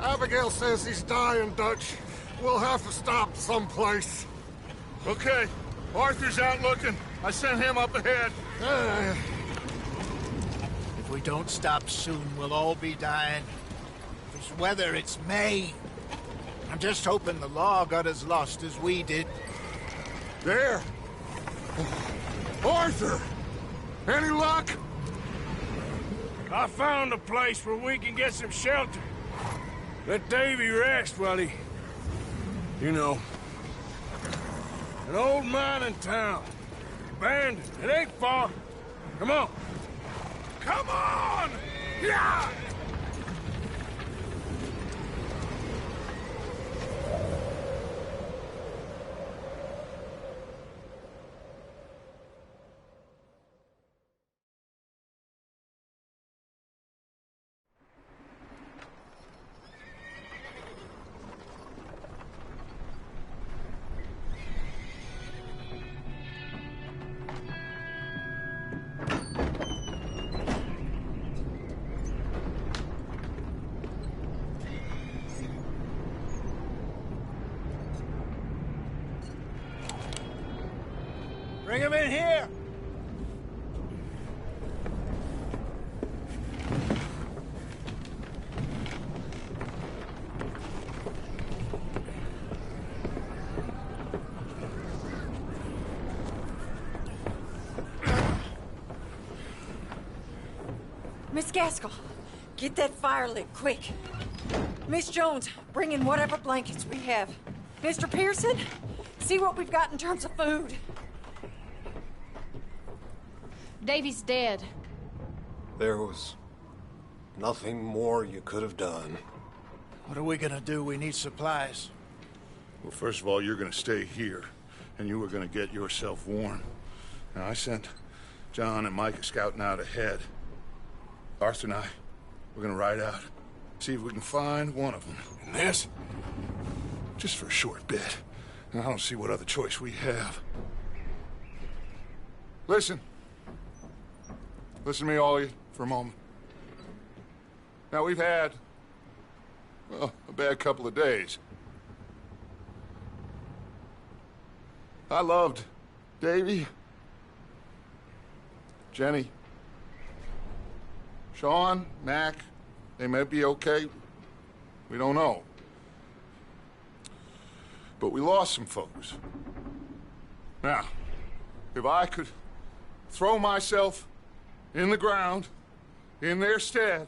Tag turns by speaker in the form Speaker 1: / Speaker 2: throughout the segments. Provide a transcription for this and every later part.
Speaker 1: Abigail says he's dying, Dutch. We'll have to stop someplace.
Speaker 2: Okay. Arthur's out looking. I sent him up ahead.
Speaker 3: If we don't stop soon, we'll all be dying. This weather, it's May. I'm just hoping the law got as lost as we did.
Speaker 1: There! Arthur! Any luck?
Speaker 4: I found a place where we can get some shelter. Let Davy rest while he... You know. An old mining town. Abandoned. It ain't far. Come on. Come on! Yeah!
Speaker 3: Bring him in here!
Speaker 5: Miss Gaskell, get that fire lit, quick. Miss Jones, bring in whatever blankets we have. Mr. Pearson, see what we've got in terms of food.
Speaker 6: Davy's dead.
Speaker 1: There was nothing more you could have done.
Speaker 3: What are we gonna do? We need supplies.
Speaker 2: Well, first of all, you're gonna stay here, and you were gonna get yourself warm. Now, I sent John and Micah scouting out ahead. Arthur and I, we're gonna ride out, see if we can find one of them. And this, just for a short bit. And I don't see what other choice we have. Listen. Listen to me, all of you, for a moment. Now, we've had, well, a bad couple of days. I loved Davy, Jenny, Sean, Mac. They may be okay. We don't know. But we lost some folks. Now, if I could throw myself in the ground, in their stead,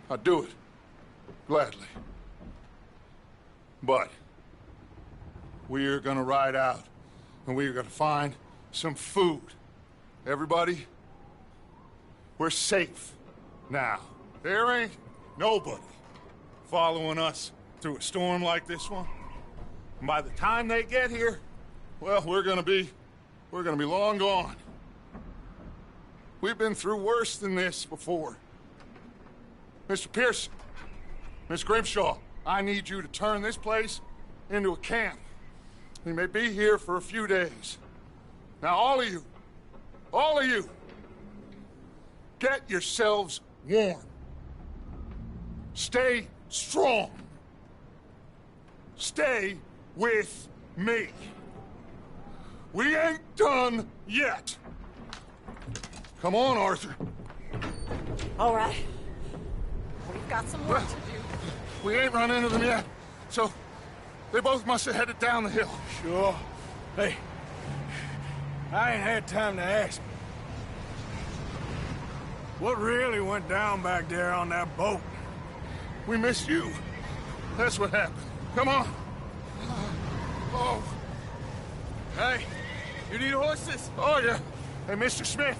Speaker 2: I'd do it, gladly. But we're gonna ride out, and we're gonna find some food. Everybody, we're safe now. There ain't nobody following us through a storm like this one. And by the time they get here, well, we're gonna be long gone. We've been through worse than this before. Mr. Pearson, Miss Grimshaw, I need you to turn this place into a camp. We may be here for a few days. Now, all of you, get yourselves warm. Stay strong. Stay with me. We ain't done yet. Come on, Arthur.
Speaker 5: All right. We've got some work to do.
Speaker 2: We ain't run into them yet, so they both must have headed down the hill.
Speaker 4: Sure. Hey, I ain't had time to ask. What really went down back there on that boat?
Speaker 2: We missed you. That's what happened. Come on. Oh.
Speaker 4: Hey, you need horses?
Speaker 2: Oh, yeah. Hey, Mr. Smith,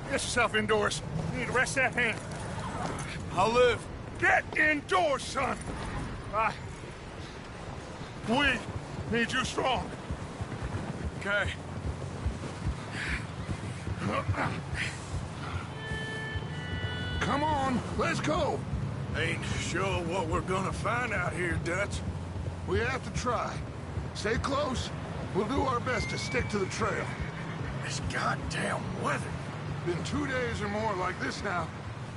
Speaker 2: get yourself indoors. You need to rest that hand.
Speaker 4: I'll live.
Speaker 2: Get indoors, son. We need you strong.
Speaker 4: Okay.
Speaker 2: Come on, let's go.
Speaker 4: Ain't sure what we're gonna find out here, Dutch.
Speaker 2: We have to try. Stay close. We'll do our best to stick to the trail.
Speaker 4: This goddamn weather.
Speaker 2: Been 2 days or more like this now.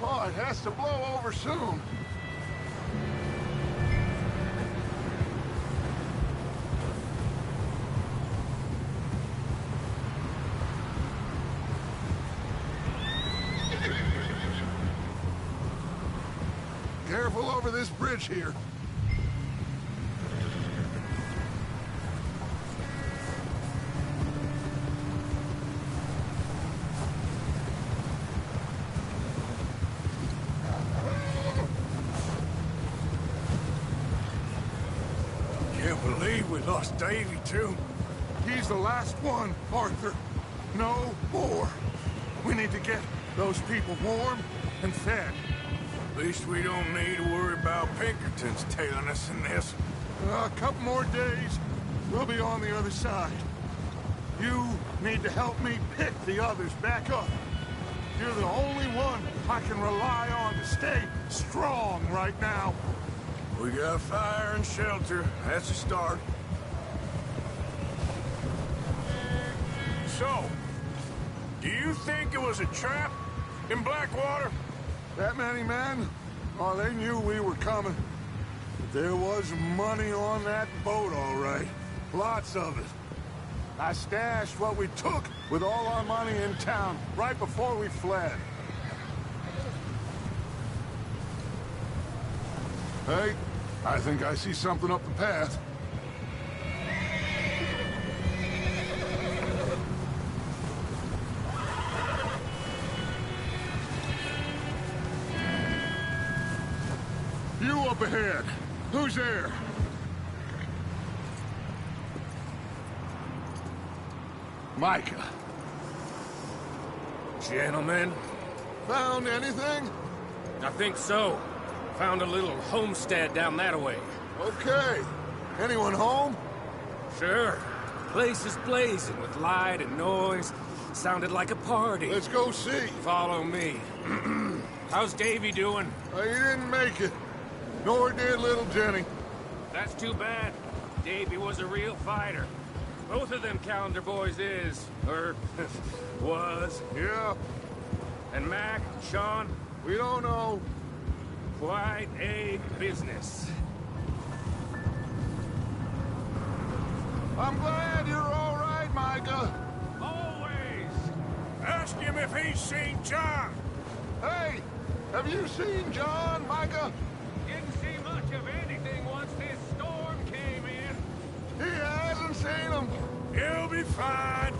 Speaker 2: Oh, it has to blow over soon. Careful over this bridge here.
Speaker 4: Can't believe we lost Davy, too.
Speaker 2: He's the last one, Arthur. No more. We need to get those people warm and fed.
Speaker 4: At least we don't need to worry about Pinkertons tailing us in this.
Speaker 2: A couple more days, we'll be on the other side. You need to help me pick the others back up. You're the only one I can rely on to stay strong right now.
Speaker 4: We got fire and shelter. That's a start. So, do you think it was a trap in Blackwater?
Speaker 2: That many men? Oh, they knew we were coming. But there was money on that boat, all right. Lots of it. I stashed what we took with all our money in town right before we fled. Hey, I think I see something up the path. You up ahead. Who's there? Micah.
Speaker 7: Gentlemen,
Speaker 2: Found anything?
Speaker 7: I think so. Found a little homestead down that way.
Speaker 2: Okay. Anyone home?
Speaker 7: Sure. Place is blazing with light and noise. Sounded like a party.
Speaker 2: Let's go see.
Speaker 7: Follow me. How's Davy doing?
Speaker 2: He didn't make it. Nor did little Jenny.
Speaker 7: That's too bad. Davy was a real fighter. Both of them Calendar boys is, or was.
Speaker 2: Yeah,
Speaker 7: And Mac, Sean,
Speaker 2: we don't know.
Speaker 7: quite a business.
Speaker 2: I'm glad you're all right, Micah.
Speaker 7: Always.
Speaker 4: Ask him if he's seen John.
Speaker 2: Hey, have you seen John, Micah?
Speaker 7: Didn't see much of anything once this storm came in.
Speaker 2: He hasn't seen him.
Speaker 4: He'll be fine.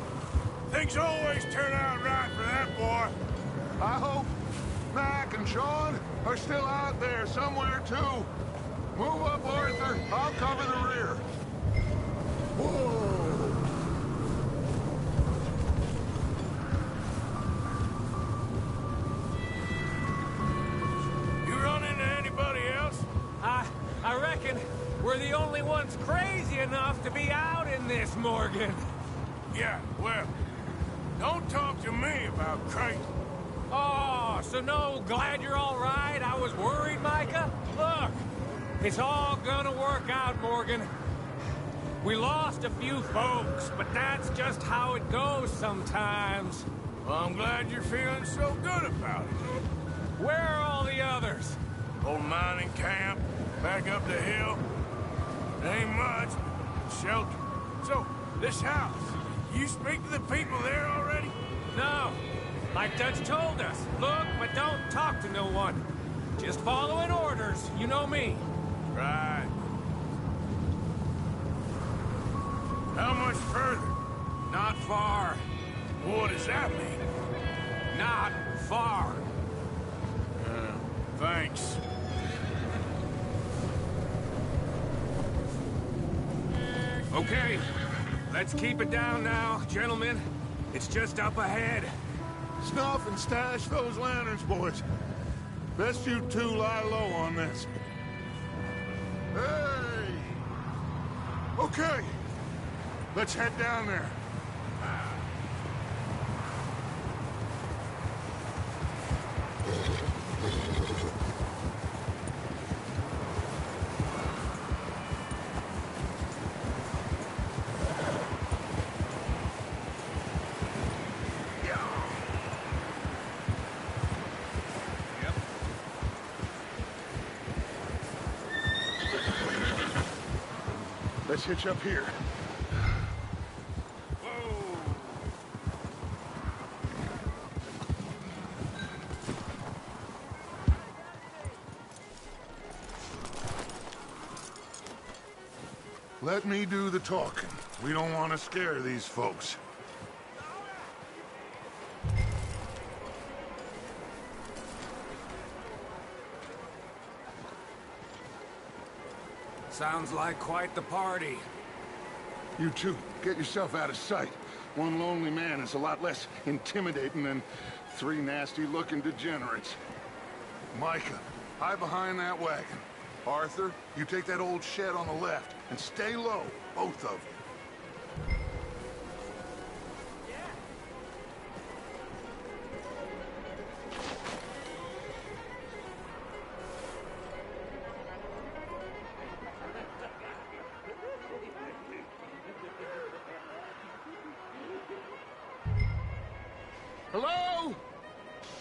Speaker 4: Things always turn out right for that boy.
Speaker 2: I hope Mac and Sean are still out there somewhere, too. Move up, Arthur. I'll cover the rear. Whoa.
Speaker 4: You run into anybody else?
Speaker 7: I reckon we're the only ones crazy enough to be out in this, Morgan.
Speaker 4: Yeah, well, don't talk to me about crazy.
Speaker 7: Oh, so no, glad you're all right. I was worried, Micah. Look, it's all gonna work out, Morgan. We lost a few folks, but that's just how it goes sometimes.
Speaker 4: Well, I'm glad you're feeling so good about it.
Speaker 7: Where are all the others?
Speaker 4: Old mining camp, back up the hill. Ain't much, shelter. So, this house, you speak to the people there already?
Speaker 7: No, like Dutch told us. Look, but don't talk to no one. Just following orders, you know me.
Speaker 4: Right. How much further?
Speaker 7: Not far.
Speaker 4: What does that mean?
Speaker 7: Not far.
Speaker 4: Thanks.
Speaker 7: Okay, let's keep it down now, gentlemen. It's just up ahead.
Speaker 2: Snuff and stash those lanterns, boys. Best you two lie low on this. Hey! Okay, let's head down there. Let's hitch up here. Let me do the talking. We don't want to scare these folks.
Speaker 7: Sounds like quite the party.
Speaker 2: You two, get yourself out of sight. One lonely man is a lot less intimidating than three nasty-looking degenerates. Micah, hide behind that wagon. Arthur, you take that old shed on the left, and stay low, both of you. Hello?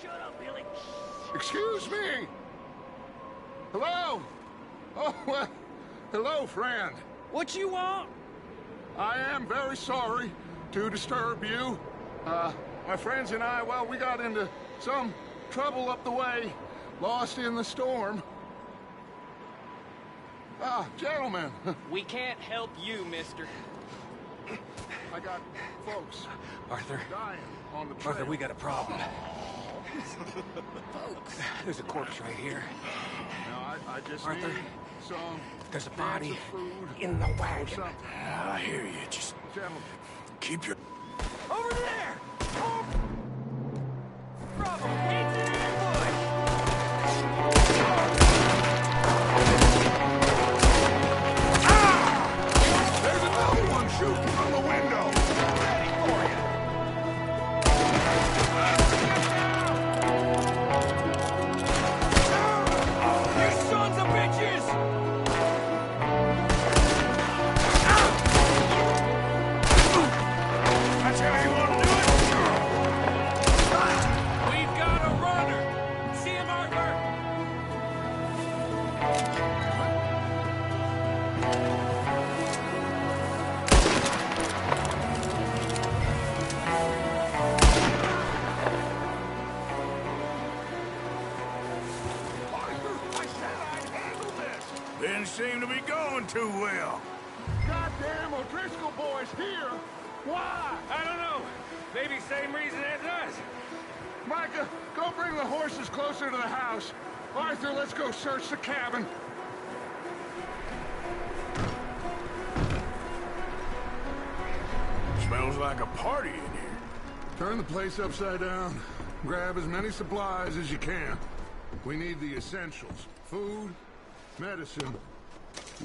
Speaker 8: Shut up, Billy.
Speaker 2: Excuse me? Hello? Oh, well, hello, friend.
Speaker 8: What you want?
Speaker 2: I am very sorry to disturb you. My friends and I, well, we got into some trouble up the way, lost in the storm. Gentlemen.
Speaker 8: We can't help you, mister.
Speaker 2: I got folks
Speaker 7: Arthur,
Speaker 2: dying on the trail.
Speaker 7: Arthur, we got a problem. There's a corpse right here.
Speaker 2: No, I just
Speaker 7: Arthur,
Speaker 2: need some
Speaker 7: there's a body
Speaker 2: cans of food
Speaker 7: in the
Speaker 2: or
Speaker 7: wagon.
Speaker 2: something.
Speaker 4: I hear you. Just
Speaker 2: Gentlemen.
Speaker 4: keep your...
Speaker 8: Over there! Oh. Bravo! It's an ambush!
Speaker 2: There's another one shooting from the window.
Speaker 8: Ready for you! You sons of bitches!
Speaker 4: That's how you want to do it?
Speaker 7: We've got a runner! See him, Arthur?
Speaker 2: Arthur, I said I'd handle this.
Speaker 4: Didn't seem to be going too well.
Speaker 2: Goddamn O'Driscoll boys here. Why?
Speaker 7: I don't know. Maybe same reason as us.
Speaker 2: Micah, go bring the horses closer to the house. Arthur, let's go search the cabin.
Speaker 4: Smells like a party in here.
Speaker 2: Turn the place upside down. Grab as many supplies as you can. We need the essentials. Food, medicine,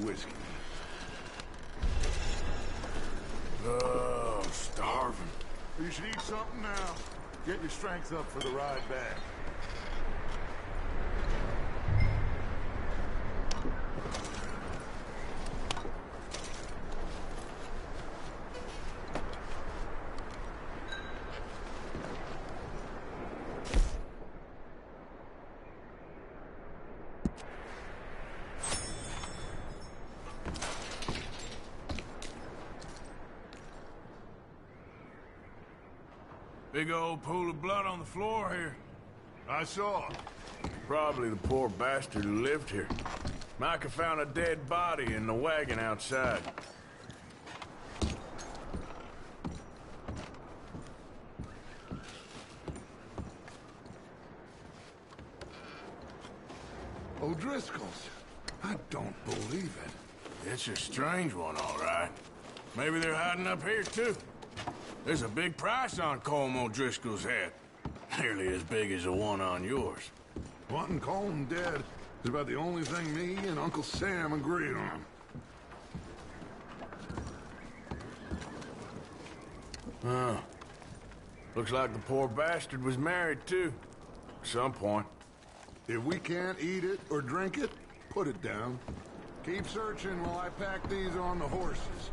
Speaker 2: whiskey.
Speaker 4: Oh, starving.
Speaker 2: You should eat something now. Get your strength up for the ride back.
Speaker 4: Big old pool of blood on the floor here.
Speaker 2: I saw.
Speaker 4: Probably the poor bastard who lived here. Micah found a dead body in the wagon outside.
Speaker 2: O'Driscoll's. I don't believe it.
Speaker 4: It's a strange one, all right. Maybe they're hiding up here, too. There's a big price on Colm O'Driscoll's head. Nearly as big as the one on yours.
Speaker 2: Wanting Colm dead is about the only thing me and Uncle Sam agreed on.
Speaker 4: Oh. Looks like the poor bastard was married, too. At some point.
Speaker 2: If we can't eat it or drink it, put it down. Keep searching while I pack these on the horses.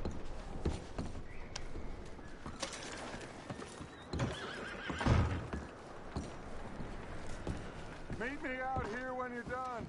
Speaker 2: Meet me out here when you're done.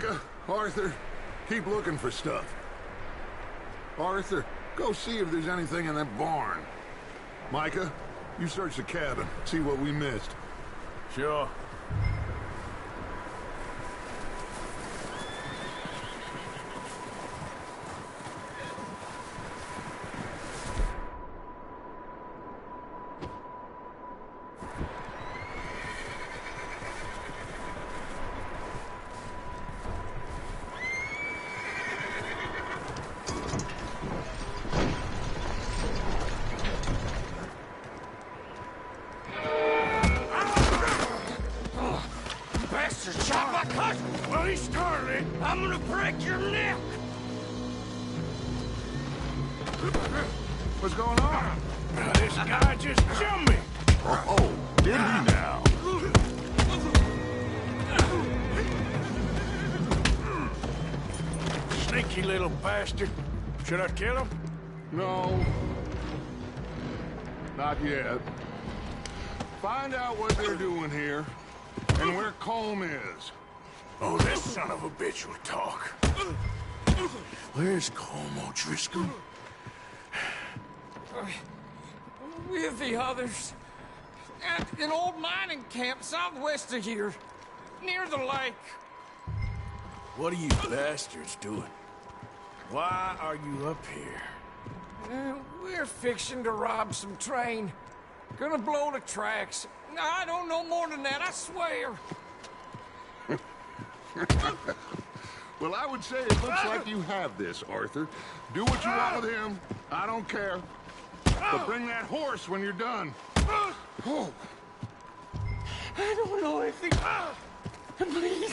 Speaker 2: Micah, Arthur, keep looking for stuff. Arthur, go see if there's anything in that barn. Micah, you search the cabin, see what we missed.
Speaker 4: Sure. Well, he started it. I'm gonna break your neck.
Speaker 2: What's going on?
Speaker 4: This guy just jumped me.
Speaker 2: Oh, did he now?
Speaker 4: Sneaky little bastard. Should I kill him?
Speaker 2: No. Not yet. Find out what they're doing here, and where Colm is.
Speaker 4: Oh, this son of a bitch will talk. Where's Colm O'Driscoll?
Speaker 7: With the others. At an old mining camp southwest of here. Near the lake.
Speaker 4: What are you bastards doing? Why are you up here?
Speaker 7: We're fixing to rob some train. Gonna blow the tracks. I don't know more than that, I swear.
Speaker 2: Well, I would say it looks like you have this, Arthur. Do what you want with him. I don't care. But bring that horse when you're done. Oh.
Speaker 7: I don't know anything. Please.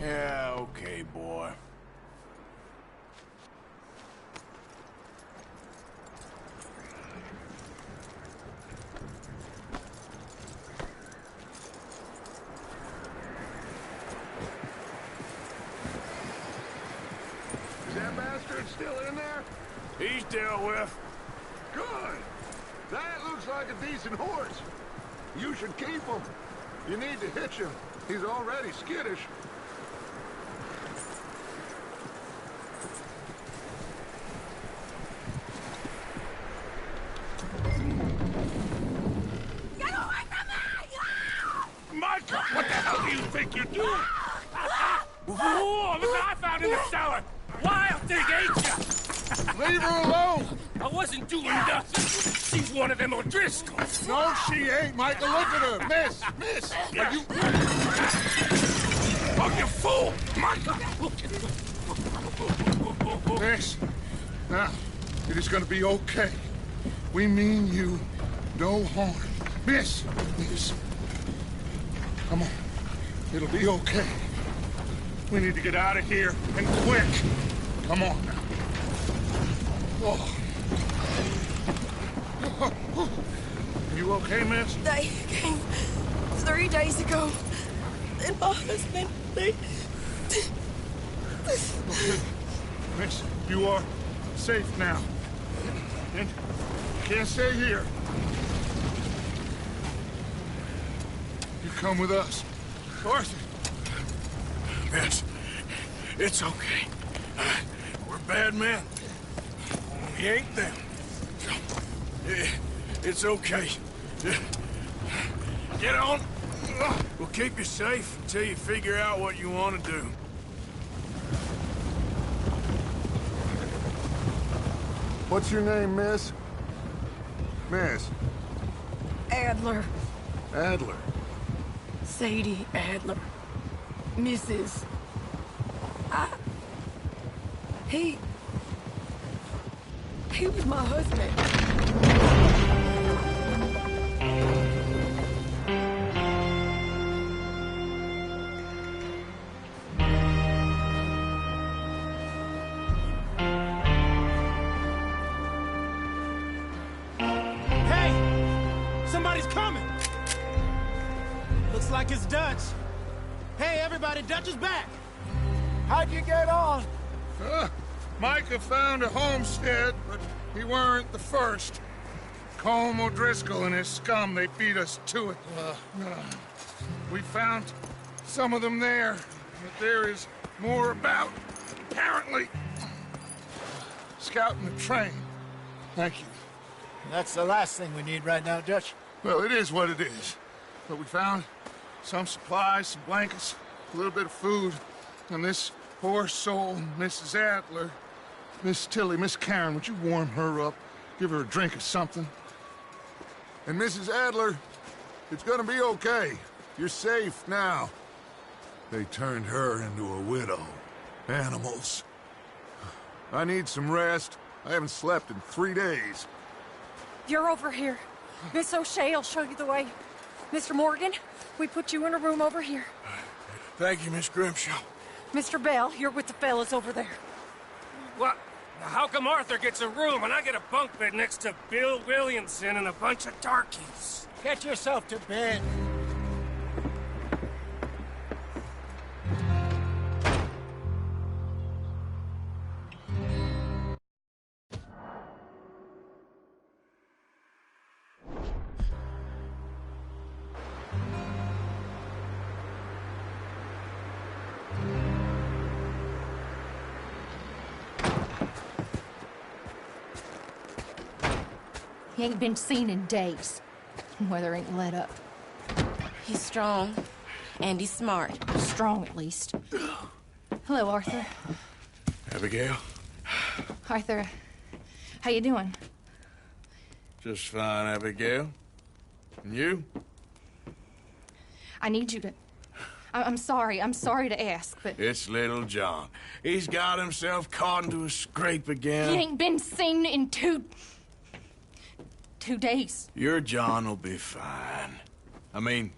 Speaker 4: Yeah, okay, boy.
Speaker 2: Is that bastard still in there?
Speaker 4: He's dealt with.
Speaker 2: Good. That looks like a decent horse. You should keep him. You need to hitch him. He's already skittish.
Speaker 4: Micah, what the hell do you think you're doing? Whoa, look what I found in the cellar. Wild thing, ain't ya?
Speaker 2: Leave her alone!
Speaker 4: I wasn't doing nothing. She's one of them O'Driscolls.
Speaker 2: No, she ain't, Michael. Look at her. Miss! Are you...
Speaker 4: Oh, you fool! Micah!
Speaker 2: Miss, now, it is gonna be okay. We mean you no harm. Miss! Come on. It'll be okay. We need to get out of here, and quick. Come on now. Oh. You okay, miss?
Speaker 9: They came 3 days ago. And my husband, they...
Speaker 2: Okay. Miss, you are safe now. And you can't stay here. You come with us. Arthur.
Speaker 4: Miss, it's okay. We're bad men. We ain't them. It's okay. Get on. We'll keep you safe until you figure out what you want to do.
Speaker 2: What's your name, miss? Miss.
Speaker 9: Adler.
Speaker 2: Adler.
Speaker 9: Sadie Adler. Mrs. He was my husband.
Speaker 10: Somebody's coming! Looks like it's Dutch. Hey, everybody, Dutch is back!
Speaker 3: How'd you get on?
Speaker 2: Micah found a homestead, but he weren't the first. Colm O'Driscoll and his scum, they beat us to it. We found some of them there, but there is more about, apparently. Scouting the train. Thank you.
Speaker 3: That's the last thing we need right now, Dutch.
Speaker 2: Well, it is what it is. But we found some supplies, some blankets, a little bit of food, and this poor soul, Mrs. Adler, Miss Tilly, Miss Karen, would you warm her up? Give her a drink or something? And Mrs. Adler, it's gonna be okay. You're safe now. They turned her into a widow. Animals. I need some rest. I haven't slept in 3 days.
Speaker 5: You're over here. Miss O'Shea will show you the way. Mr. Morgan, we put you in a room over here.
Speaker 4: Thank you, Miss Grimshaw.
Speaker 5: Mr. Bell, you're with the fellas over there.
Speaker 7: What? How come Arthur gets a room and I get a bunk bed next to Bill Williamson and a bunch of darkies?
Speaker 3: Get yourself to bed.
Speaker 6: He ain't been seen in days. Weather ain't let up.
Speaker 9: He's strong, and he's smart.
Speaker 6: Strong, at least. Hello, Arthur.
Speaker 4: Abigail?
Speaker 6: Arthur, how you doing?
Speaker 4: Just fine, Abigail. And you?
Speaker 6: I need you to... I'm sorry to ask, but...
Speaker 4: It's little John. He's got himself caught into a scrape again.
Speaker 6: He ain't been seen in 2 days.
Speaker 4: Your John will be fine. I mean,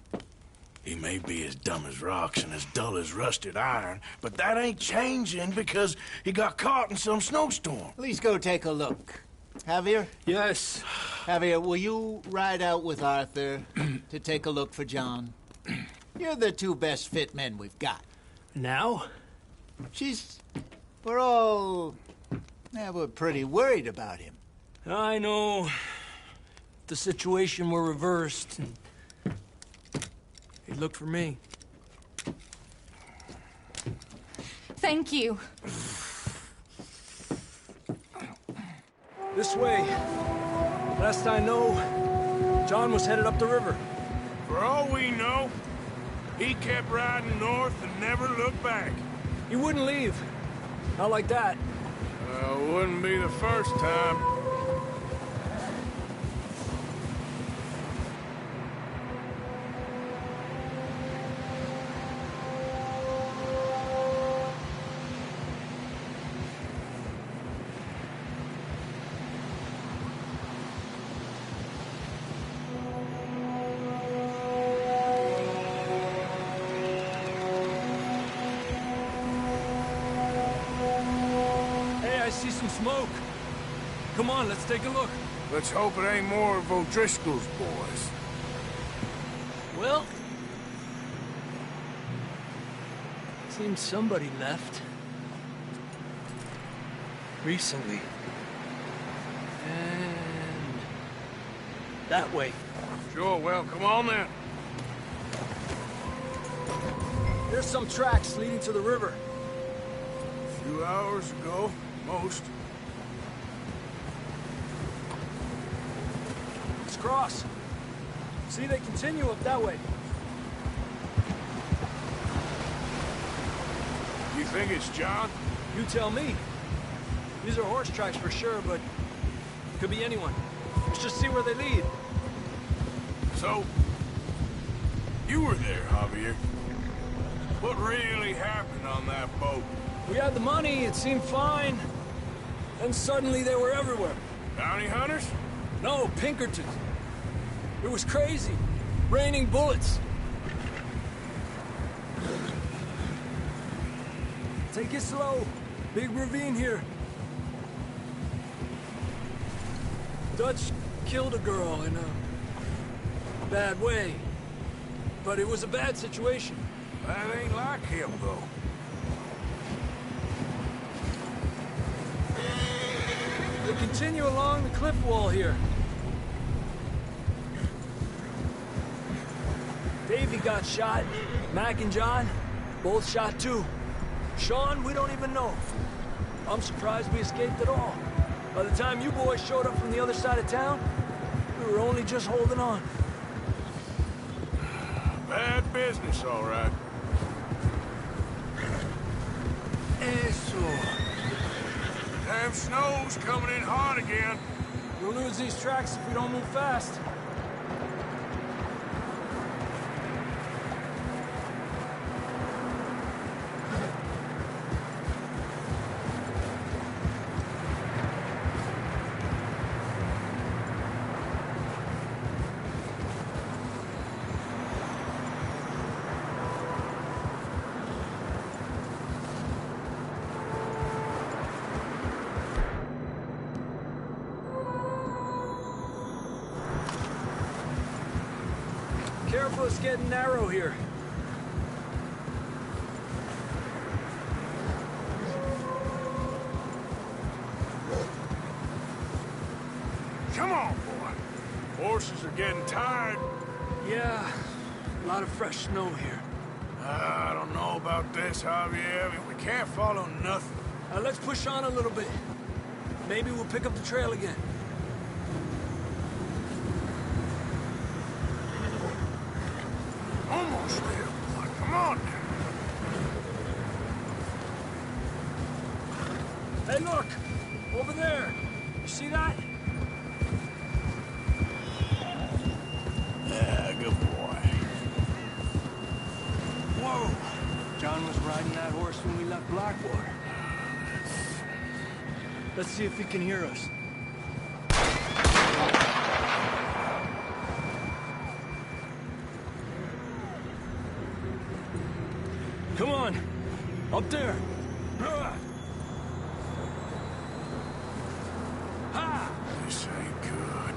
Speaker 4: he may be as dumb as rocks and as dull as rusted iron, but that ain't changing because he got caught in some snowstorm.
Speaker 3: Please go take a look. Javier?
Speaker 10: Yes.
Speaker 3: Javier, will you ride out with Arthur to take a look for John? You're the 2 best fit men we've got.
Speaker 10: Now?
Speaker 3: We're pretty worried about him.
Speaker 10: I know. If the situation were reversed, he'd look for me.
Speaker 6: Thank you.
Speaker 10: This way. Last I know, John was headed up the river.
Speaker 4: For all we know, he kept riding north and never looked back.
Speaker 10: He wouldn't leave. Not like that.
Speaker 4: Wouldn't be the first time.
Speaker 10: See some smoke. Come on, let's take a look.
Speaker 4: Let's hope it ain't more of O'Driscoll's boys.
Speaker 10: Well, seems somebody left. Recently. And that way.
Speaker 4: Sure, well, come on then.
Speaker 10: There's some tracks leading to the river.
Speaker 4: A few hours ago. Most.
Speaker 10: Let's cross. See, they continue up that way.
Speaker 4: You think it's John?
Speaker 10: You tell me. These are horse tracks for sure, but could be anyone. Let's just see where they lead.
Speaker 4: So, you were there, Javier. What really happened on that boat?
Speaker 10: We had the money, it seemed fine. Then suddenly they were everywhere.
Speaker 4: Bounty hunters?
Speaker 10: No, Pinkertons. It was crazy. Raining bullets. Take it slow. Big ravine here. Dutch killed a girl and bad way. But it was a bad situation.
Speaker 4: That ain't like him, though.
Speaker 10: We continue along the cliff wall here. Davey got shot. Mac and John, both shot too. Sean, we don't even know. I'm surprised we escaped at all. By the time you boys showed up from the other side of town, we were only just holding on.
Speaker 4: Bad business, all right.
Speaker 10: Eso.
Speaker 4: Damn snow's coming in hard again.
Speaker 10: We'll lose these tracks if we don't move fast. Careful, it's getting narrow here.
Speaker 4: Come on, boy. Horses are getting tired.
Speaker 10: Yeah, a lot of fresh snow here.
Speaker 4: I don't know about this, Javier. We can't follow nothing.
Speaker 10: Let's push on a little bit. Maybe we'll pick up the trail again.
Speaker 4: Almost there, boy. Come on.
Speaker 10: Hey, look! Over there! You see that?
Speaker 4: Yeah, good boy.
Speaker 10: Whoa! John was riding that horse when we left Blackwater. Let's see if he can hear us. Come on! Up there! Ha!
Speaker 4: This ain't good.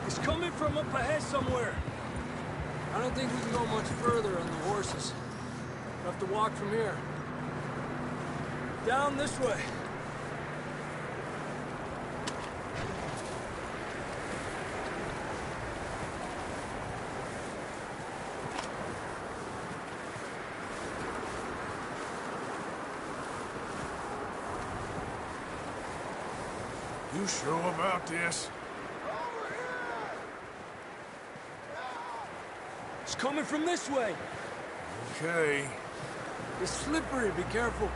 Speaker 10: It's coming from up ahead somewhere. I don't think we can go much further on the horses. We'll have to walk from here. Down this way.
Speaker 4: You sure about this?
Speaker 10: It's coming from this way.
Speaker 4: Okay.
Speaker 10: It's slippery, be careful.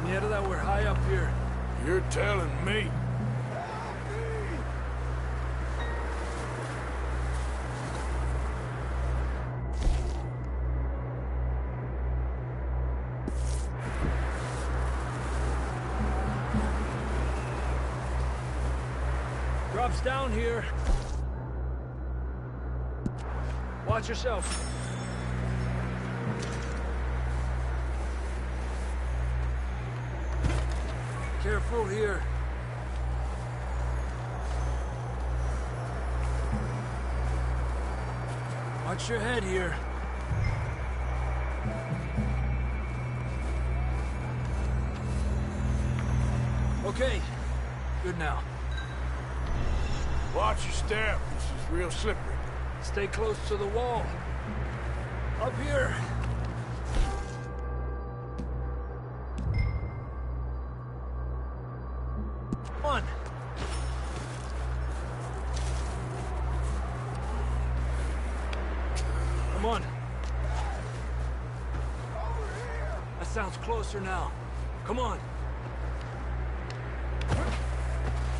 Speaker 10: Mierda, that we're high up here.
Speaker 4: You're telling me.
Speaker 10: Drops down here. Watch yourself. Careful here. Watch your head here. Okay. Good now.
Speaker 4: Watch your step. This is real slippery.
Speaker 10: Stay close to the wall. Up here. Come on. Come on. That sounds closer now. Come on.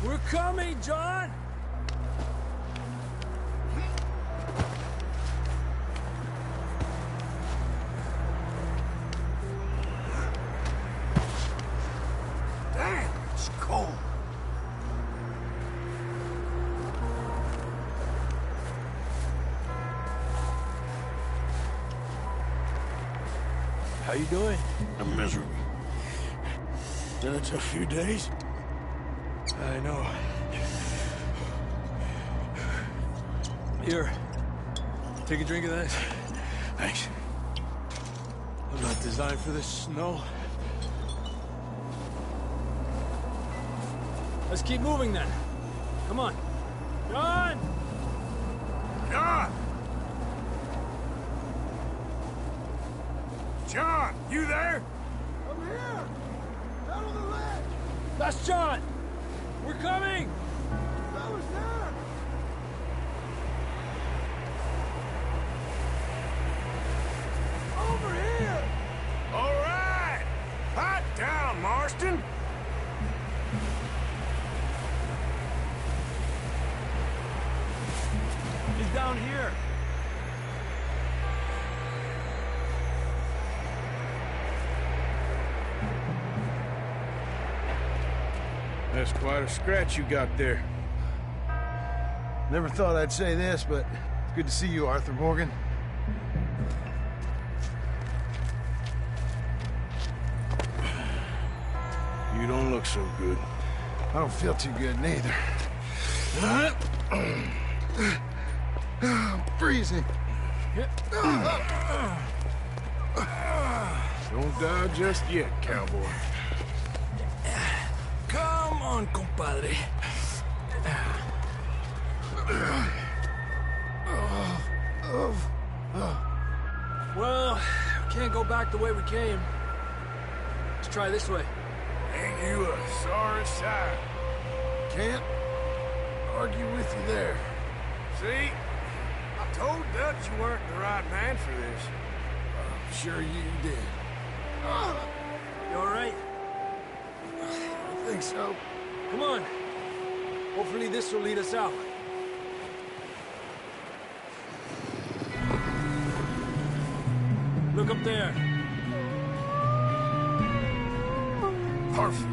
Speaker 10: We're coming, John!
Speaker 4: Damn, it's cold.
Speaker 10: How you doing?
Speaker 4: I'm miserable. Been a tough few days.
Speaker 10: I know. Here. Take a drink of that.
Speaker 4: Thanks.
Speaker 10: I'm not designed for this snow. Let's keep moving then. Come on. John!
Speaker 4: John! John, you there?
Speaker 2: I'm here! Down on the ledge!
Speaker 10: That's John! We're coming!
Speaker 2: That was there! Over here!
Speaker 4: All right! Hot down, Marston!
Speaker 10: He's down here.
Speaker 4: That's quite a scratch you got there.
Speaker 11: Never thought I'd say this, but it's good to see you, Arthur Morgan.
Speaker 4: You don't look so good.
Speaker 11: I don't feel too good, neither. I'm freezing.
Speaker 4: Don't die just yet, cowboy.
Speaker 10: Come on, compadre. Well, we can't go back the way we came. Let's try this way.
Speaker 4: Ain't you a sorry sight?
Speaker 11: Can't argue with you there.
Speaker 4: See? I told Dutch you weren't the right man for this.
Speaker 11: I'm sure you did.
Speaker 10: You all right?
Speaker 11: I think so.
Speaker 10: Come on. Hopefully this will lead us out. Look up there.
Speaker 4: Perfect.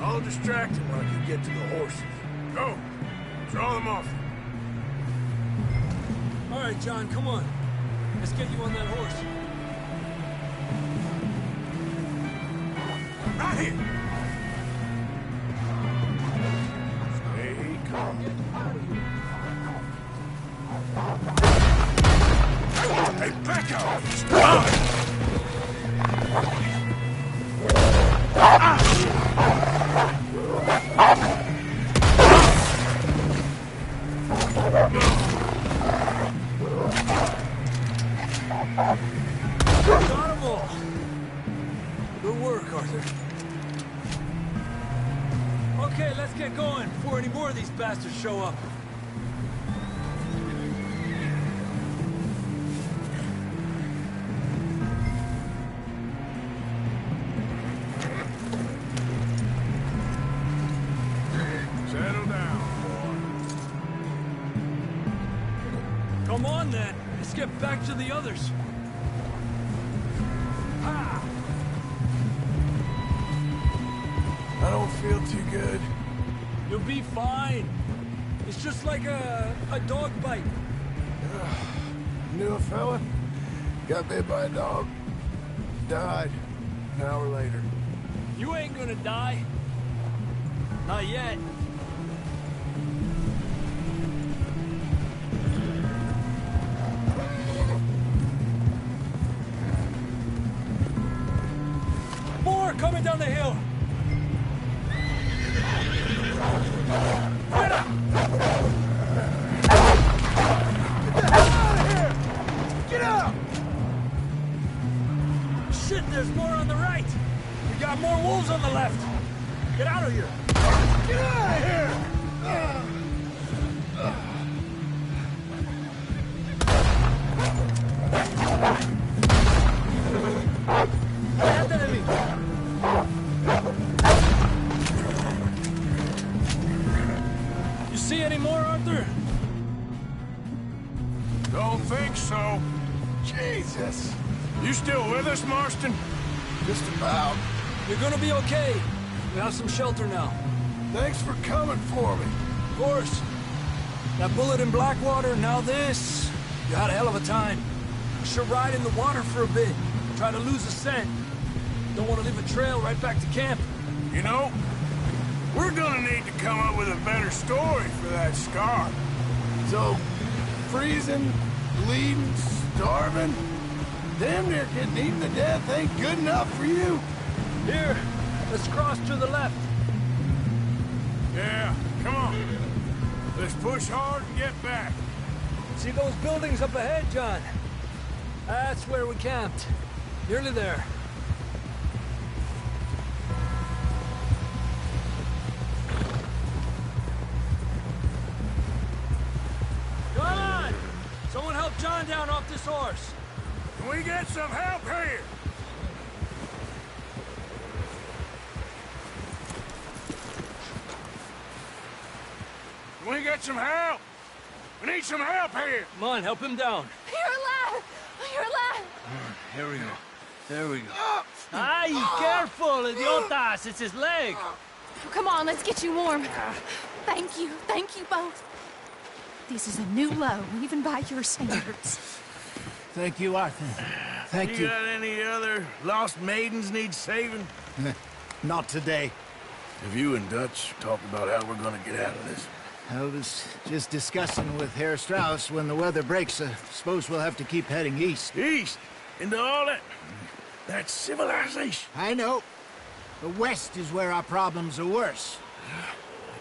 Speaker 4: I'll distract him when you get to the horses. Go. Draw them off.
Speaker 10: All right, John, come on. Let's get you on that horse.
Speaker 4: Right here. Stay calm. Hey, back off! Stop!
Speaker 10: Got 'em all. Good work, Arthur. Okay, let's get going before any more of these bastards show up.
Speaker 4: Settle down,
Speaker 10: Come on, then. Let's get back to the others. Ha!
Speaker 11: I don't feel too good.
Speaker 10: You'll be fine. It's just like a dog bite.
Speaker 11: Knew a fella, got bit by a dog, died an hour later.
Speaker 10: You ain't gonna die. Not yet. More coming down the hill. Get up!
Speaker 11: Get out!
Speaker 10: Shit, there's more on the right. We got more wolves on the left. Get out of here.
Speaker 11: Get out of here!
Speaker 10: Ahead of me. You see any more, Arthur?
Speaker 4: Don't think so.
Speaker 11: Jesus!
Speaker 4: You still with us, Marston?
Speaker 11: Just about.
Speaker 10: You're gonna be okay. We have some shelter now.
Speaker 11: Thanks for coming for me.
Speaker 10: Of course. That bullet in Blackwater, now this. You had a hell of a time. You should ride in the water for a bit. Try to lose a scent. Don't want to leave a trail right back to camp.
Speaker 4: You know, we're gonna need to come up with a better story for that scar.
Speaker 11: So, freezing, bleeding, starving, damn near getting eaten to death ain't good enough for you?
Speaker 10: Here, let's cross to the left.
Speaker 4: Yeah, come on. Let's push hard and get back.
Speaker 10: See those buildings up ahead, John? That's where we camped. Nearly there. Come on! Someone help John down off this horse.
Speaker 4: Can we get some help here? Can we get some help? We need some help here.
Speaker 10: Come on, help him down.
Speaker 6: You're alive! You're alive!
Speaker 10: Here we go. There we go. Ay, careful, idiotas! It's his leg.
Speaker 6: Come on, let's get you warm. Thank you both. This is a new low, even by your standards.
Speaker 3: Thank you, Arthur. Thank you.
Speaker 4: You got any other lost maidens need saving?
Speaker 3: Not today.
Speaker 11: Have you and Dutch talked about how we're gonna get out of this?
Speaker 3: I was just discussing with Herr Strauss when the weather breaks. I suppose we'll have to keep heading east.
Speaker 4: East? Into all that civilization?
Speaker 3: I know. The west is where our problems are worse.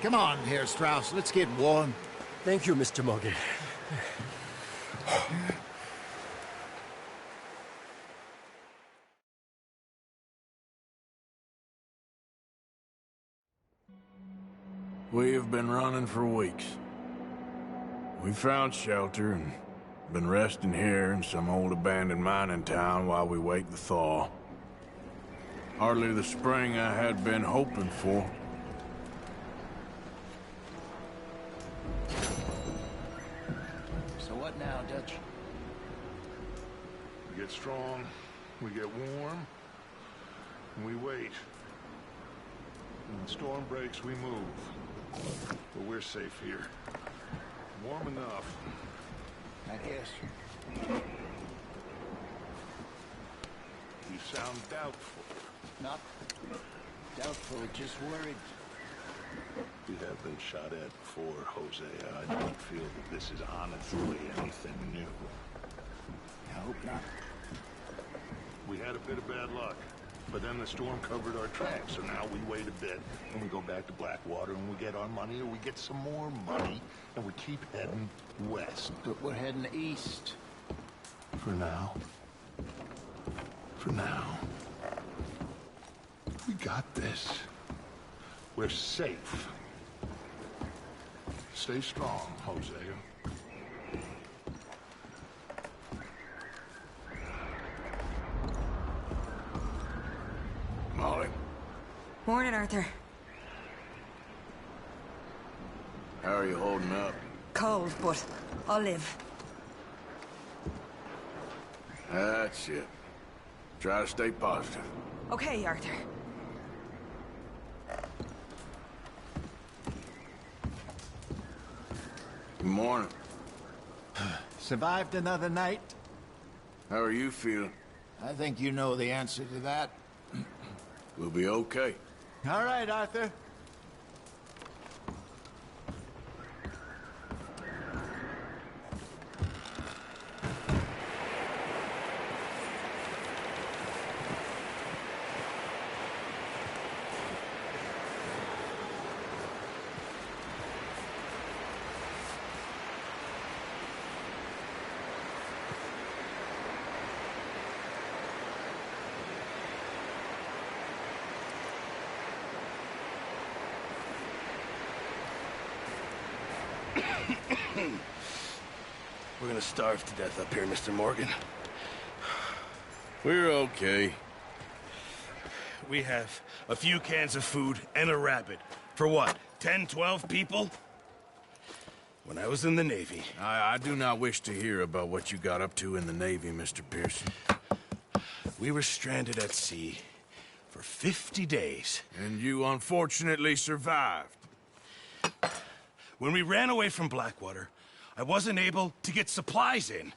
Speaker 3: Come on, Herr Strauss, let's get warm.
Speaker 10: Thank you, Mr. Morgan.
Speaker 4: We have been running for weeks. We found shelter and been resting here in some old abandoned mining town while we wait the thaw. Hardly the spring I had been hoping for.
Speaker 3: So what now, Dutch?
Speaker 2: We get strong, we get warm, and we wait. When the storm breaks, we move. But we're safe here. Warm enough.
Speaker 3: I guess.
Speaker 2: You sound doubtful.
Speaker 3: Not doubtful, just worried.
Speaker 2: We have been shot at before, Hosea. I don't feel that this is honestly anything new.
Speaker 3: I hope not.
Speaker 2: We had a bit of bad luck, but then the storm covered our tracks, so now we wait a bit, and we go back to Blackwater, and we get our money, or we get some more money, and we keep heading west.
Speaker 3: But we're heading east.
Speaker 2: For now. For now. We got this. We're safe. Stay strong, Hosea. Molly.
Speaker 12: Morning, Arthur.
Speaker 4: How are you holding up?
Speaker 12: Cold, but I'll live.
Speaker 4: That's it. Try to stay positive.
Speaker 12: Okay, Arthur.
Speaker 4: Good morning.
Speaker 3: Survived another night?
Speaker 4: How are you feeling?
Speaker 3: I think you know the answer to that.
Speaker 4: We'll be okay.
Speaker 3: All right, Arthur.
Speaker 1: We're gonna starve to death up here, Mr. Morgan.
Speaker 4: We're okay.
Speaker 1: We have a few cans of food and a rabbit. For what, 10, 12 people? When I was in the Navy...
Speaker 4: I do not wish to hear about what you got up to in the Navy, Mr. Pearson.
Speaker 1: We were stranded at sea for 50 days.
Speaker 4: And you unfortunately survived.
Speaker 1: When we ran away from Blackwater, I wasn't able to get supplies in.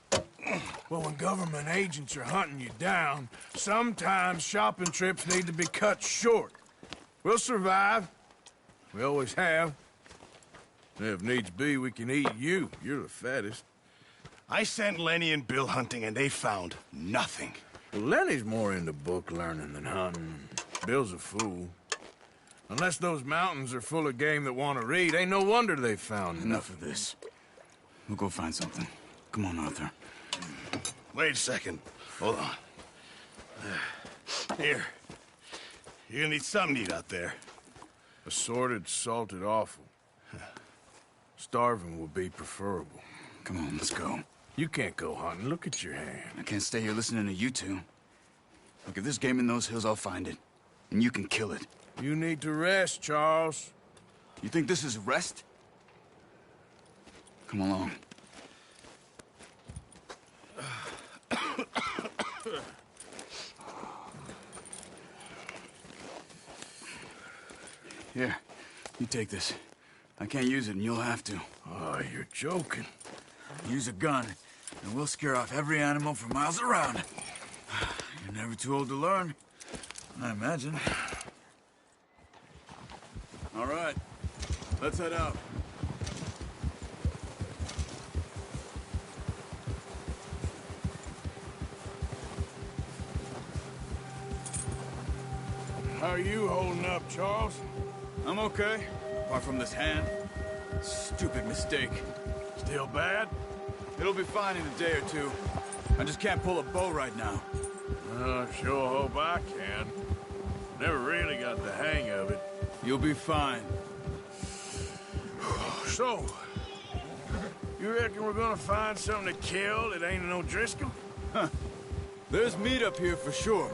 Speaker 4: Well, when government agents are hunting you down, sometimes shopping trips need to be cut short. We'll survive. We always have. If needs be, we can eat you. You're the fattest.
Speaker 1: I sent Lenny and Bill hunting, and they found nothing.
Speaker 4: Well, Lenny's more into book learning than hunting. Bill's a fool. Unless those mountains are full of game that want to read, ain't no wonder they found
Speaker 13: Enough of this. We'll go find something. Come on, Arthur.
Speaker 1: Wait a second. Hold on. Here. You're gonna need something to eat out there.
Speaker 4: Assorted, salted offal. Starving would be preferable.
Speaker 13: Come on, let's go.
Speaker 4: You can't go hunting. Look at your hand.
Speaker 13: I can't stay here listening to you two. Look, if there's game in those hills, I'll find it. And you can kill it.
Speaker 4: You need to rest, Charles.
Speaker 13: You think this is rest? Come along. Here, you take this. I can't use it, and you'll have to.
Speaker 4: Oh, you're joking.
Speaker 13: Use a gun, and we'll scare off every animal for miles around. You're never too old to learn, I imagine. All right, let's head out.
Speaker 4: How are you holding up, Charles?
Speaker 13: I'm okay, apart from this hand. Stupid mistake.
Speaker 4: Still bad?
Speaker 13: It'll be fine in a day or two. I just can't pull a bow right now.
Speaker 4: I sure hope I can. Never really got the hang of it.
Speaker 13: You'll be fine.
Speaker 4: So, you reckon we're gonna find something to kill that ain't no Driscoll?
Speaker 13: Huh. There's meat up here for sure.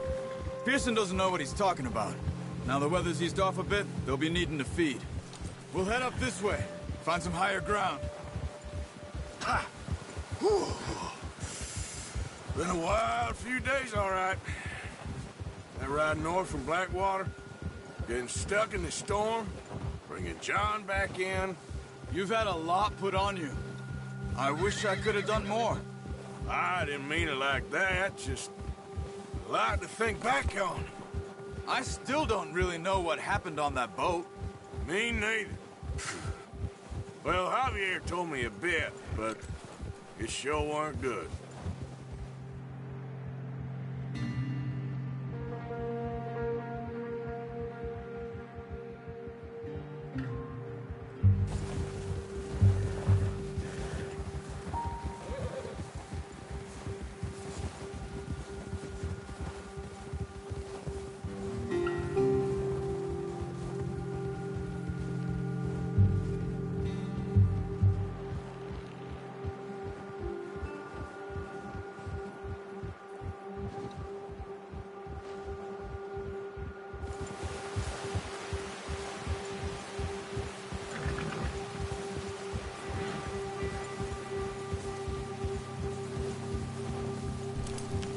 Speaker 13: Pearson doesn't know what he's talking about. Now the weather's eased off a bit, they'll be needing to feed. We'll head up this way, find some higher ground.
Speaker 4: Ha! Whew. Been a wild few days, all right. That ride north from Blackwater, getting stuck in the storm, bringing John back in.
Speaker 13: You've had a lot put on you. I wish I could have done more.
Speaker 4: I didn't mean it like that, just a lot to think back on.
Speaker 13: I still don't really know what happened on that boat.
Speaker 4: Me neither. Well, Javier told me a bit, but it sure weren't good.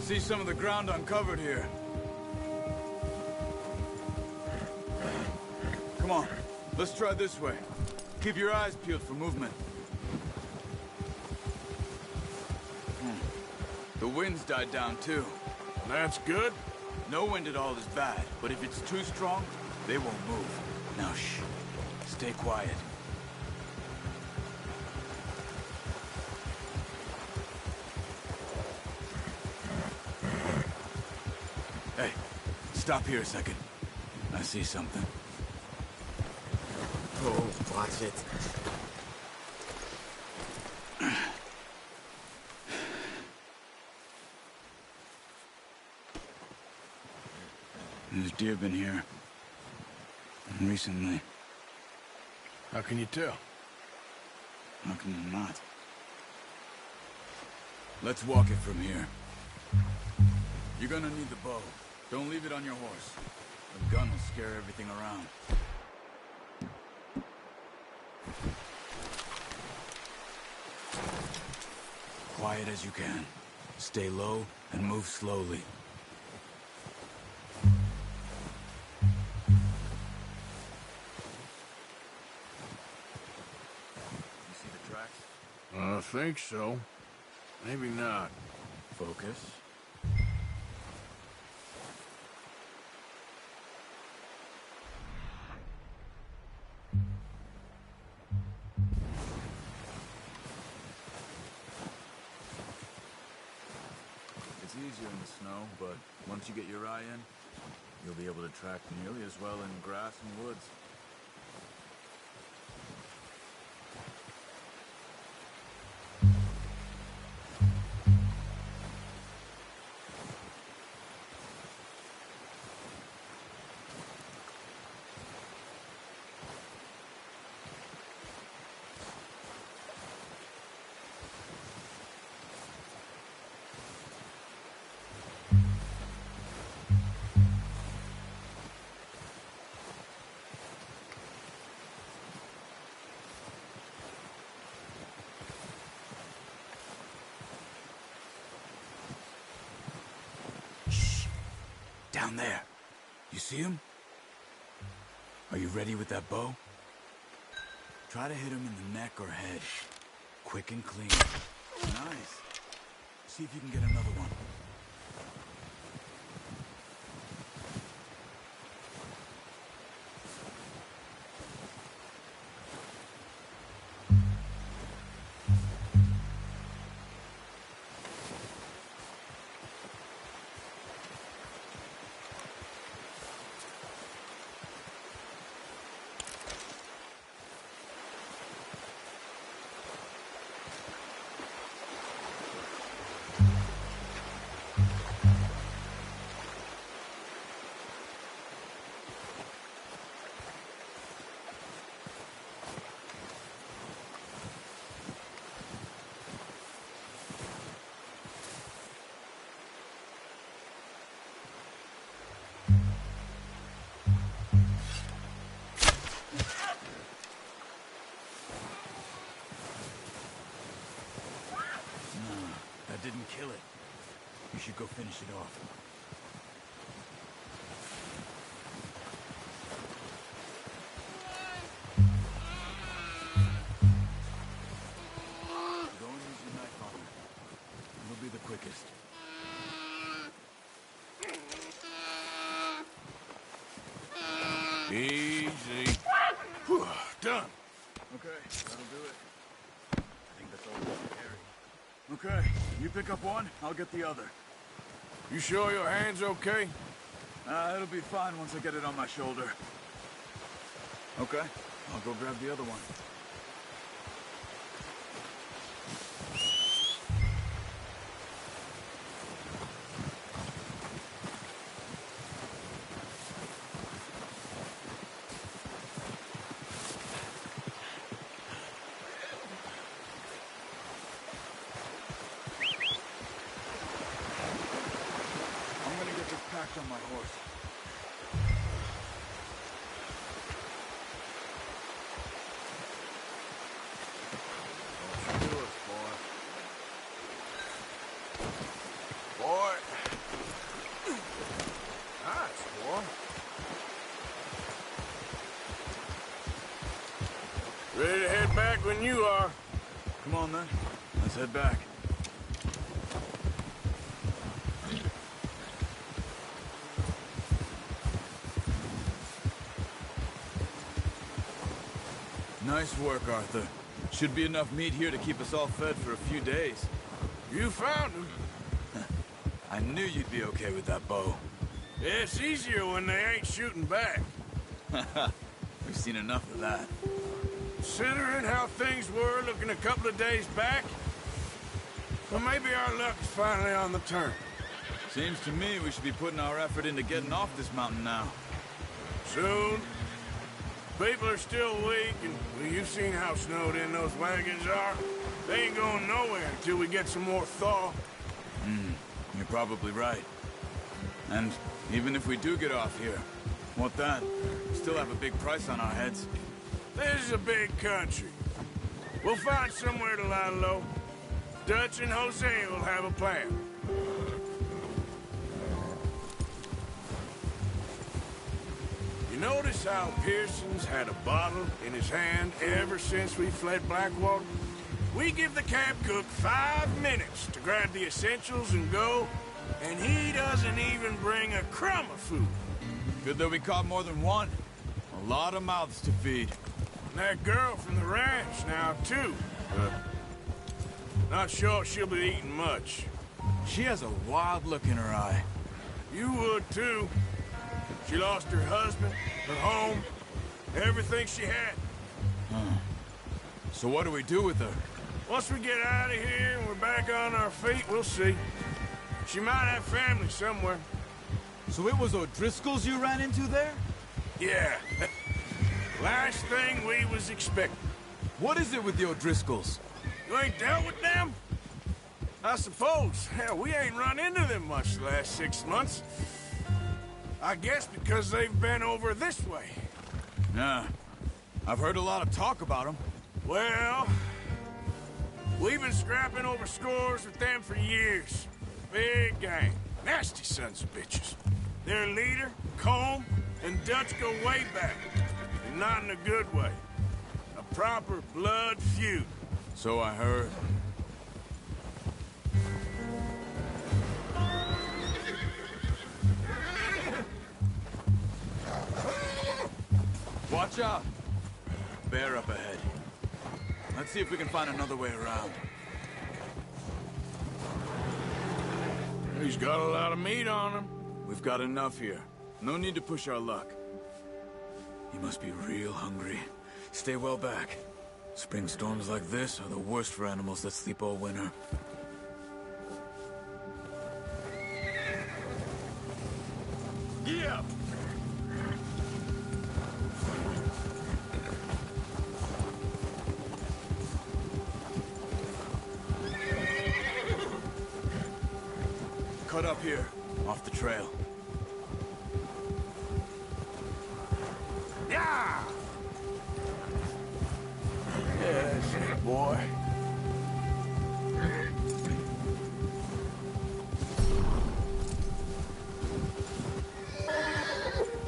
Speaker 13: See some of the ground uncovered here. Come on, let's try this way. Keep your eyes peeled for movement. The wind's died down too.
Speaker 4: That's good.
Speaker 13: No wind at all is bad, but if it's too strong, they won't move. Now shh, stay quiet. Hey, stop here a second. I see something.
Speaker 14: Oh, watch it.
Speaker 13: There's deer been here. Recently.
Speaker 4: How can you tell?
Speaker 13: How can you not? Let's walk it from here. You're gonna need the bow. Don't leave it on your horse. The gun will scare everything around. Quiet as you can. Stay low and move slowly.
Speaker 4: think so. Maybe not.
Speaker 13: Focus. It's easier in the snow, but once you get your eye in, you'll be able to track nearly as well in grass and woods. Down there. You see him? Are you ready with that bow? Try to hit him in the neck or head. Quick and clean. Nice. See if you can get another one. Didn't kill it. You should go finish it off. Go and use your knife on it. It'll be the quickest.
Speaker 4: Easy. Whew, done.
Speaker 13: Okay, that'll do it. I think that's all we can carry. Okay, you pick up one, I'll get the other.
Speaker 4: You sure your hand's okay?
Speaker 13: It'll be fine once I get it on my shoulder. Okay, I'll go grab the other one. On my horse.
Speaker 4: Don't you do it, boy. Boy. Nice, boy. Ready to head back when you are.
Speaker 13: Come on, then. Let's head back. Nice work, Arthur. Should be enough meat here to keep us all fed for a few days.
Speaker 4: You found him.
Speaker 13: I knew you'd be okay with that bow.
Speaker 4: Yeah, it's easier when they ain't shooting back.
Speaker 13: We've seen enough of that.
Speaker 4: Considering how things were looking a couple of days back, well, maybe our luck is finally on the turn.
Speaker 13: Seems to me we should be putting our effort into getting off this mountain now.
Speaker 4: Soon. People are still weak, and well, you've seen how snowed in those wagons are. They ain't going nowhere until we get some more thaw.
Speaker 13: You're probably right. And even if we do get off here, what then? We still have a big price on our heads.
Speaker 4: This is a big country. We'll find somewhere to lie low. Dutch and Jose will have a plan. You notice how Pearson's had a bottle in his hand ever since we fled Blackwater? We give the camp cook 5 minutes to grab the essentials and go, and he doesn't even bring a crumb of food.
Speaker 13: Good that we caught more than one. A lot of mouths to feed.
Speaker 4: And that girl from the ranch now, too. Not sure she'll be eating much.
Speaker 13: She has a wild look in her eye.
Speaker 4: You would, too. She lost her husband, her home, everything she had.
Speaker 13: So what do we do with her?
Speaker 4: Once we get out of here and we're back on our feet, we'll see. She might have family somewhere.
Speaker 13: So it was O'Driscoll's you ran into there?
Speaker 4: Yeah. Last thing we was expecting.
Speaker 13: What is it with the O'Driscolls?
Speaker 4: You ain't dealt with them? I suppose. Hell, we ain't run into them much the last 6 months. I guess because they've been over this way.
Speaker 13: Nah. I've heard a lot of talk about them.
Speaker 4: Well, we've been scrapping over scores with them for years. Big gang. Nasty sons of bitches. Their leader, Combe, and Dutch go way back. And not in a good way. A proper blood feud.
Speaker 13: So I heard. Watch out! Bear up ahead. Let's see if we can find another way around.
Speaker 4: He's got a lot of meat on him.
Speaker 13: We've got enough here. No need to push our luck. He must be real hungry. Stay well back. Spring storms like this are the worst for animals that sleep all winter.
Speaker 4: Yeah.
Speaker 13: Cut up here, off the trail.
Speaker 4: Yeah! That's it, boy.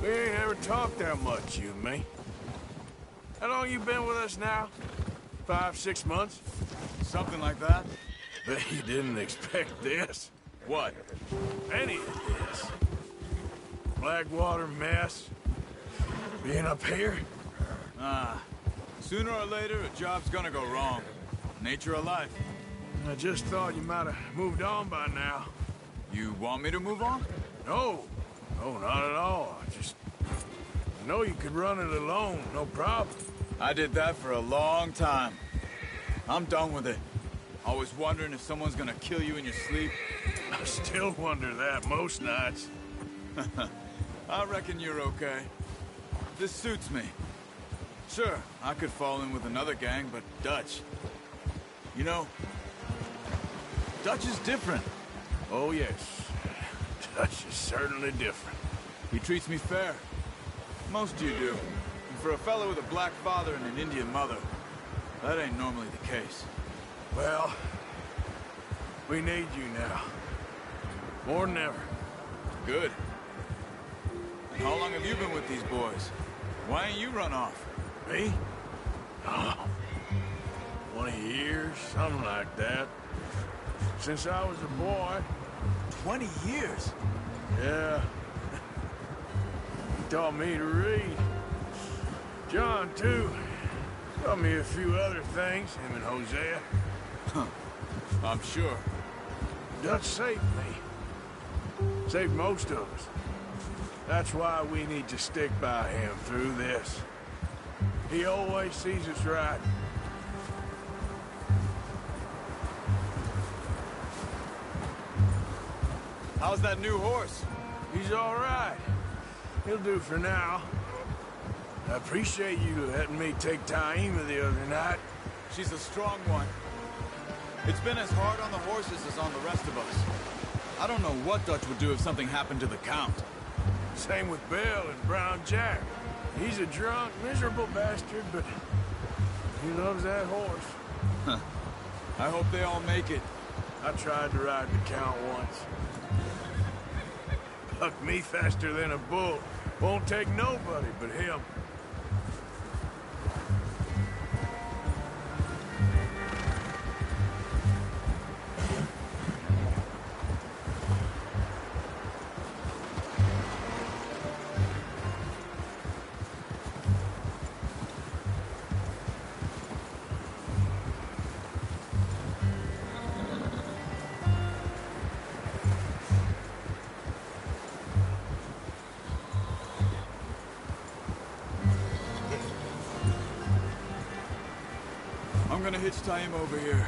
Speaker 4: We ain't ever talked that much, you and me. How long you been with us now? 5, 6 months?
Speaker 13: Something like that?
Speaker 4: Bet you didn't expect this.
Speaker 13: What?
Speaker 4: Any of this. Blackwater mess. Being up here?
Speaker 13: Sooner or later, a job's gonna go wrong. Nature of life.
Speaker 4: I just thought you might have moved on by now.
Speaker 13: You want me to move on?
Speaker 4: No. No, not at all. I know you could run it alone, no problem.
Speaker 13: I did that for a long time. I'm done with it. Always wondering if someone's gonna kill you in your sleep.
Speaker 4: I still wonder that most nights.
Speaker 13: I reckon you're okay. This suits me. Sure, I could fall in with another gang, but Dutch... You know, Dutch is different.
Speaker 4: Oh, yes. Dutch is certainly different.
Speaker 13: He treats me fair. Most you do. And for a fellow with a black father and an Indian mother, that ain't normally the case.
Speaker 4: Well, we need you now. More than ever.
Speaker 13: Good. And how long have you been with these boys? Why ain't you run off?
Speaker 4: Me? Oh, 20 years, something like that. Since I was a boy.
Speaker 13: 20 years?
Speaker 4: Yeah. He taught me to read. John, too. Taught me a few other things, him and Hosea.
Speaker 13: Huh. I'm sure.
Speaker 4: Dutch saved me. Saved most of us. That's why we need to stick by him through this. He always sees us right.
Speaker 13: How's that new horse?
Speaker 4: He's all right. He'll do for now. I appreciate you letting me take Taima the other night.
Speaker 13: She's a strong one. It's been as hard on the horses as on the rest of us. I don't know what Dutch would do if something happened to the Count.
Speaker 4: Same with Bill and Brown Jack. He's a drunk, miserable bastard, but he loves that horse.
Speaker 13: Huh. I hope they all make it.
Speaker 4: I tried to ride the Count once. Bucked me faster than a bull. Won't take nobody but him.
Speaker 13: gonna hitch tie him over here.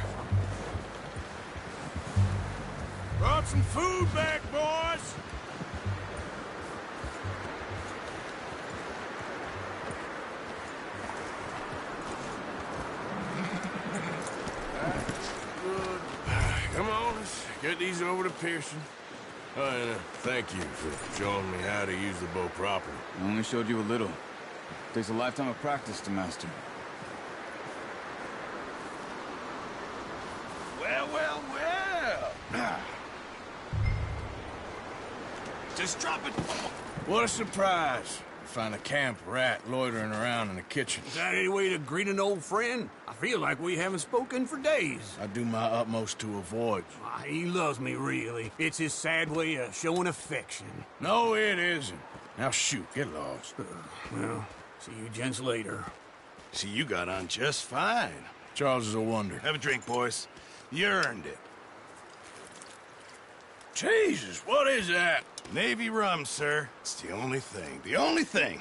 Speaker 4: Brought some food back, boys! Good. Come on, let's get these over to Pearson. Oh, and thank you for showing me how to use the bow properly.
Speaker 13: I only showed you a little. Takes a lifetime of practice to master.
Speaker 1: Well, well, well. Just drop it.
Speaker 4: What a surprise. Find a camp rat loitering around in the kitchen.
Speaker 14: Is that any way to greet an old friend? I feel like we haven't spoken for days.
Speaker 4: I do my utmost to avoid you.
Speaker 14: He loves me, really. It's his sad way of showing affection.
Speaker 4: No, it isn't. Now shoot, get lost.
Speaker 14: Well, see you gents later.
Speaker 1: See, you got on just fine.
Speaker 4: Charles is a wonder.
Speaker 1: Have a drink, boys. You earned it.
Speaker 4: Jesus, what is that?
Speaker 1: Navy rum, sir. It's the only thing. The only thing.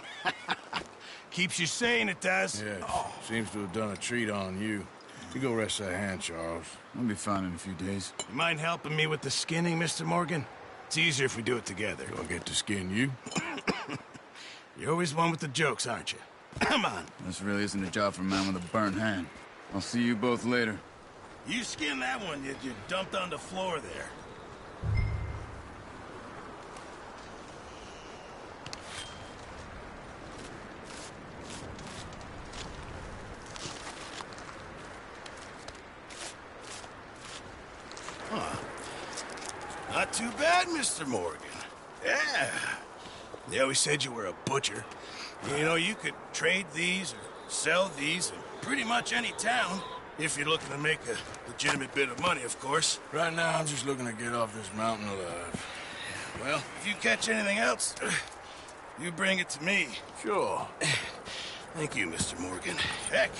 Speaker 1: Keeps you sane, it does.
Speaker 4: Yes. Seems to have done a treat on you. You go rest that hand, Charles.
Speaker 13: I'll be fine in a few days.
Speaker 1: You mind helping me with the skinning, Mr. Morgan? It's easier if we do it together.
Speaker 4: Do I get to skin you?
Speaker 1: You're always one with the jokes, aren't you? Come on.
Speaker 13: This really isn't a job for a man with a burnt hand. I'll see you both later.
Speaker 1: You skinned that one you dumped on the floor there. Not too bad, Mr. Morgan. Yeah. They always said you were a butcher. You know, you could trade these or sell these in pretty much any town, if you're looking to make a legitimate bit of money, of course.
Speaker 4: Right now, I'm just looking to get off this mountain alive.
Speaker 1: Well, if you catch anything else, you bring it to me.
Speaker 4: Sure.
Speaker 1: Thank you, Mr. Morgan. Heck,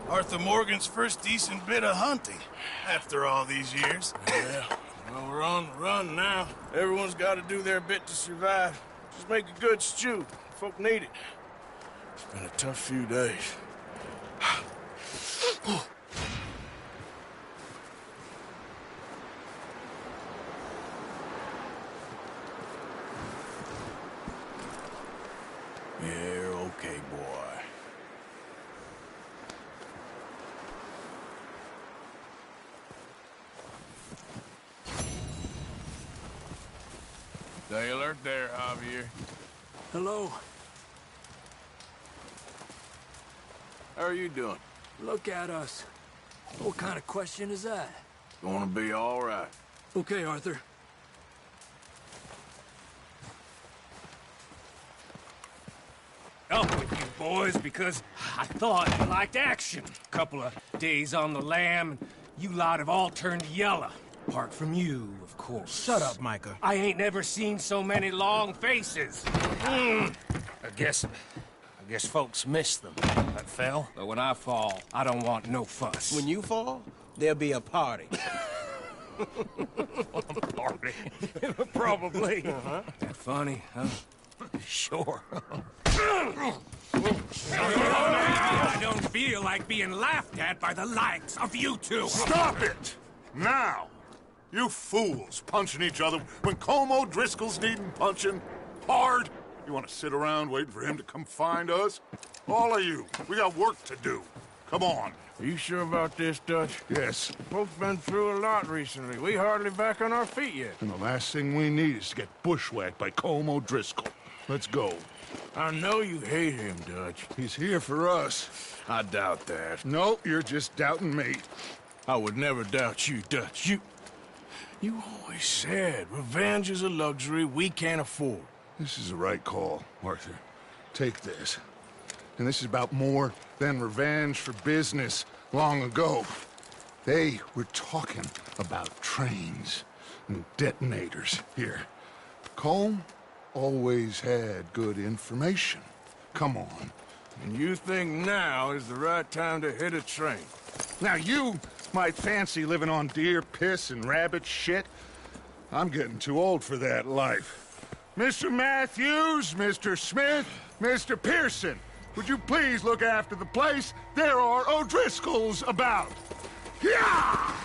Speaker 1: Arthur Morgan's first decent bit of hunting, after all these years.
Speaker 4: Yeah. Well, we're on the run now. Everyone's got to do their bit to survive. Just make a good stew. Folk need it. It's been a tough few days. You're okay, boy. Stay alert there, Javier.
Speaker 10: Hello.
Speaker 4: How are you doing?
Speaker 10: Look at us. What kind of question is that?
Speaker 4: Gonna be all right.
Speaker 10: Okay, Arthur.
Speaker 7: Up with you boys because I thought you liked action. Couple of days on the lam, and you lot have all turned yellow. Apart from you, of course.
Speaker 3: Shut up, Micah.
Speaker 7: I ain't never seen so many long faces. I guess folks miss them. I fell, but when I fall, I don't want no fuss.
Speaker 3: When you fall, there'll be a party.
Speaker 7: Party? Probably. That funny, huh? Sure. I don't feel like being laughed at by the likes of you two.
Speaker 2: Stop it! Now! You fools punching each other when Colm O'Driscoll's needing punching hard. You want to sit around waiting for him to come find us? All of you, we got work to do. Come on.
Speaker 4: Are you sure about this, Dutch?
Speaker 2: Yes.
Speaker 4: Folks been through a lot recently. We hardly back on our feet yet.
Speaker 2: And the last thing we need is to get bushwhacked by Colm O'Driscoll. Let's go.
Speaker 4: I know you hate him, Dutch.
Speaker 2: He's here for us.
Speaker 4: I doubt that.
Speaker 2: No, you're just doubting me.
Speaker 4: I would never doubt you, Dutch. You always said revenge is a luxury we can't afford.
Speaker 2: This is the right call, Arthur. Take this. And this is about more than revenge for business long ago. They were talking about trains and detonators here. Colm always had good information. Come on.
Speaker 4: And you think now is the right time to hit a train?
Speaker 2: Now you might fancy living on deer piss and rabbit shit. I'm getting too old for that life. Mr. Matthews, Mr. Smith, Mr. Pearson, would you please look after the place? There are O'Driscolls about. Yeah!